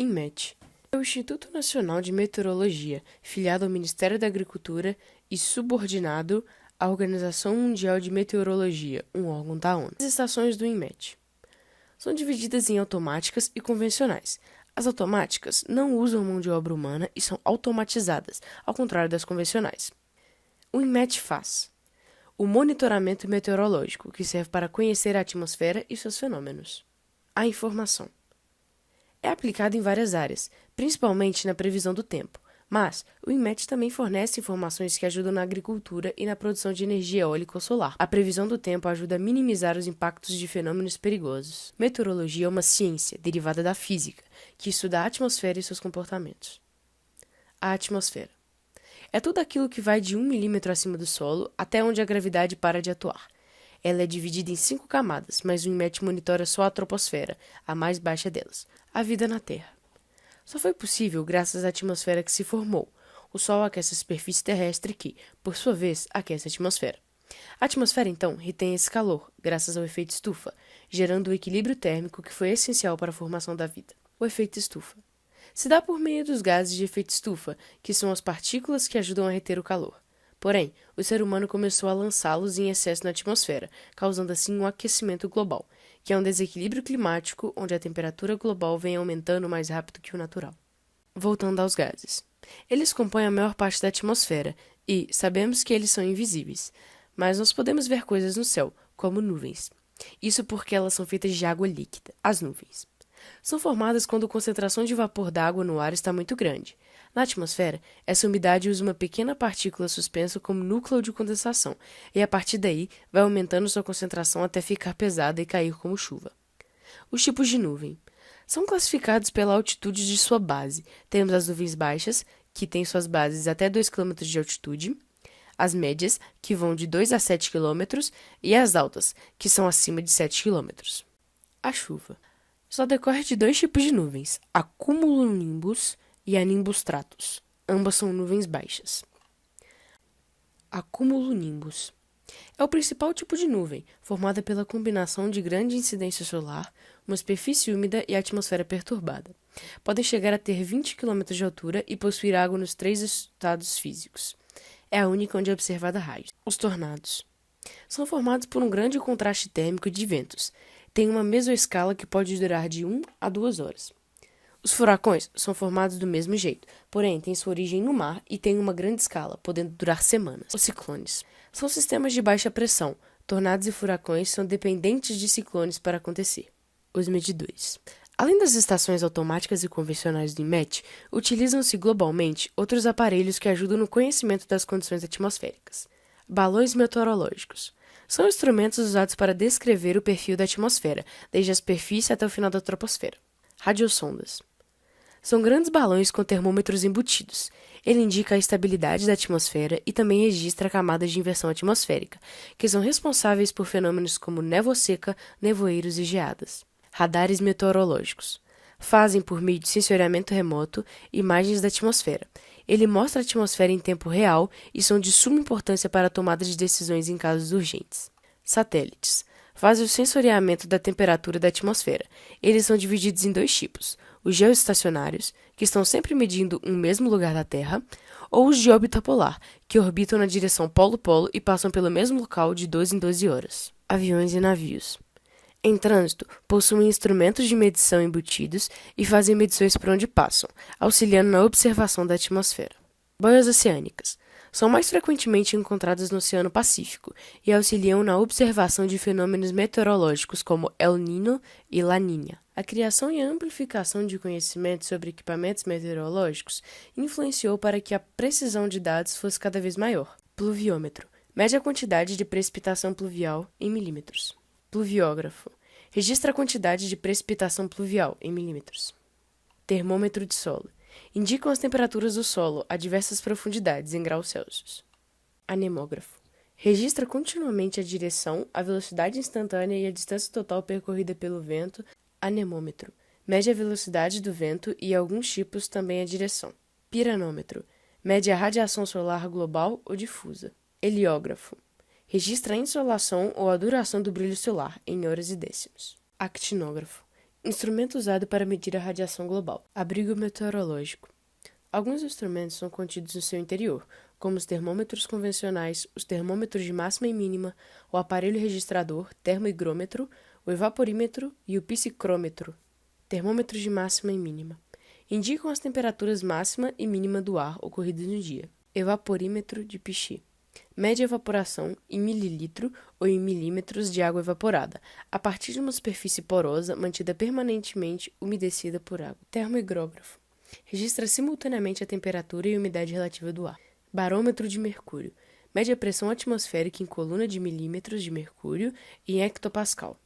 INMET é o Instituto Nacional de Meteorologia, filiado ao Ministério da Agricultura e subordinado à Organização Mundial de Meteorologia, um órgão da ONU. As estações do INMET são divididas em automáticas e convencionais. As automáticas não usam mão de obra humana e são automatizadas, ao contrário das convencionais. O INMET faz o monitoramento meteorológico, que serve para conhecer a atmosfera e seus fenômenos. A informação é aplicada em várias áreas, principalmente na previsão do tempo, mas o INMET também fornece informações que ajudam na agricultura e na produção de energia eólica ou solar. A previsão do tempo ajuda a minimizar os impactos de fenômenos perigosos. Meteorologia é uma ciência derivada da física, que estuda a atmosfera e seus comportamentos. A atmosfera é tudo aquilo que vai de 1 milímetro acima do solo até onde a gravidade para de atuar. Ela é dividida em 5 camadas, mas o INMET monitora só a troposfera, a mais baixa delas, a vida na Terra. Só foi possível graças à atmosfera que se formou. O Sol aquece a superfície terrestre que, por sua vez, aquece a atmosfera. A atmosfera, então, retém esse calor, graças ao efeito estufa, gerando o equilíbrio térmico que foi essencial para a formação da vida. O efeito estufa se dá por meio dos gases de efeito estufa, que são as partículas que ajudam a reter o calor. Porém, o ser humano começou a lançá-los em excesso na atmosfera, causando assim um aquecimento global, que é um desequilíbrio climático onde a temperatura global vem aumentando mais rápido que o natural. Voltando aos gases. Eles compõem a maior parte da atmosfera e sabemos que eles são invisíveis, mas nós podemos ver coisas no céu, como nuvens. Isso porque elas são feitas de água líquida, as nuvens. São formadas quando a concentração de vapor d'água no ar está muito grande. Na atmosfera, essa umidade usa uma pequena partícula suspensa como núcleo de condensação, e a partir daí vai aumentando sua concentração até ficar pesada e cair como chuva. Os tipos de nuvem são classificados pela altitude de sua base. Temos as nuvens baixas, que têm suas bases até 2 km de altitude, as médias, que vão de 2 a 7 km, e as altas, que são acima de 7 km. A chuva só decorre de 2 tipos de nuvens, a cumulonimbus e a nimbus stratus. Ambas são nuvens baixas. A cumulonimbus é o principal tipo de nuvem, formada pela combinação de grande incidência solar, uma superfície úmida e atmosfera perturbada. Podem chegar a ter 20 km de altura e possuir água nos 3 estados físicos. É a única onde é observada raios. Os tornados são formados por um grande contraste térmico de ventos. Tem uma mesoescala que pode durar de 1 a 2 horas. Os furacões são formados do mesmo jeito, porém têm sua origem no mar e têm uma grande escala, podendo durar semanas. Os ciclones são sistemas de baixa pressão. Tornados e furacões são dependentes de ciclones para acontecer. Os medidores. Além das estações automáticas e convencionais do INMET, utilizam-se globalmente outros aparelhos que ajudam no conhecimento das condições atmosféricas. Balões meteorológicos são instrumentos usados para descrever o perfil da atmosfera, desde a superfície até o final da troposfera. Radiosondas são grandes balões com termômetros embutidos. Ele indica a estabilidade da atmosfera e também registra camadas de inversão atmosférica, que são responsáveis por fenômenos como névoa seca, nevoeiros e geadas. Radares meteorológicos fazem, por meio de sensoriamento remoto, imagens da atmosfera. Ele mostra a atmosfera em tempo real e são de suma importância para a tomada de decisões em casos urgentes. Satélites fazem o sensoriamento da temperatura da atmosfera. Eles são divididos em 2 tipos: os geoestacionários, que estão sempre medindo um mesmo lugar da Terra, ou os de órbita polar, que orbitam na direção polo-polo e passam pelo mesmo local de 12 em 12 horas. Aviões e navios em trânsito possuem instrumentos de medição embutidos e fazem medições por onde passam, auxiliando na observação da atmosfera. Boias oceânicas são mais frequentemente encontradas no Oceano Pacífico e auxiliam na observação de fenômenos meteorológicos como El Niño e La Niña. A criação e a amplificação de conhecimento sobre equipamentos meteorológicos influenciou para que a precisão de dados fosse cada vez maior. Pluviômetro mede a quantidade de precipitação pluvial em milímetros. Pluviógrafo registra a quantidade de precipitação pluvial em milímetros. Termômetro de solo indicam as temperaturas do solo a diversas profundidades em graus Celsius. Anemógrafo registra continuamente a direção, a velocidade instantânea e a distância total percorrida pelo vento. Anemômetro mede a velocidade do vento e, alguns tipos, também a direção. Piranômetro mede a radiação solar global ou difusa. Heliógrafo registra a insolação ou a duração do brilho solar em horas e décimos. Actinógrafo Instrumento usado para medir a radiação global. Abrigo meteorológico. Alguns instrumentos são contidos no seu interior, como os termômetros convencionais, os termômetros de máxima e mínima, o aparelho registrador, termoigrômetro, o evaporímetro e o psicrômetro, termômetros de máxima e mínima. Indicam as temperaturas máxima e mínima do ar ocorridas no dia. Evaporímetro de Pichet. Mede a evaporação em mililitro ou em milímetros de água evaporada, a partir de uma superfície porosa mantida permanentemente umedecida por água. Termoigrógrafo. Registra simultaneamente a temperatura e a umidade relativa do ar. Barômetro de mercúrio. Mede a pressão atmosférica em coluna de milímetros de mercúrio e em hectopascal.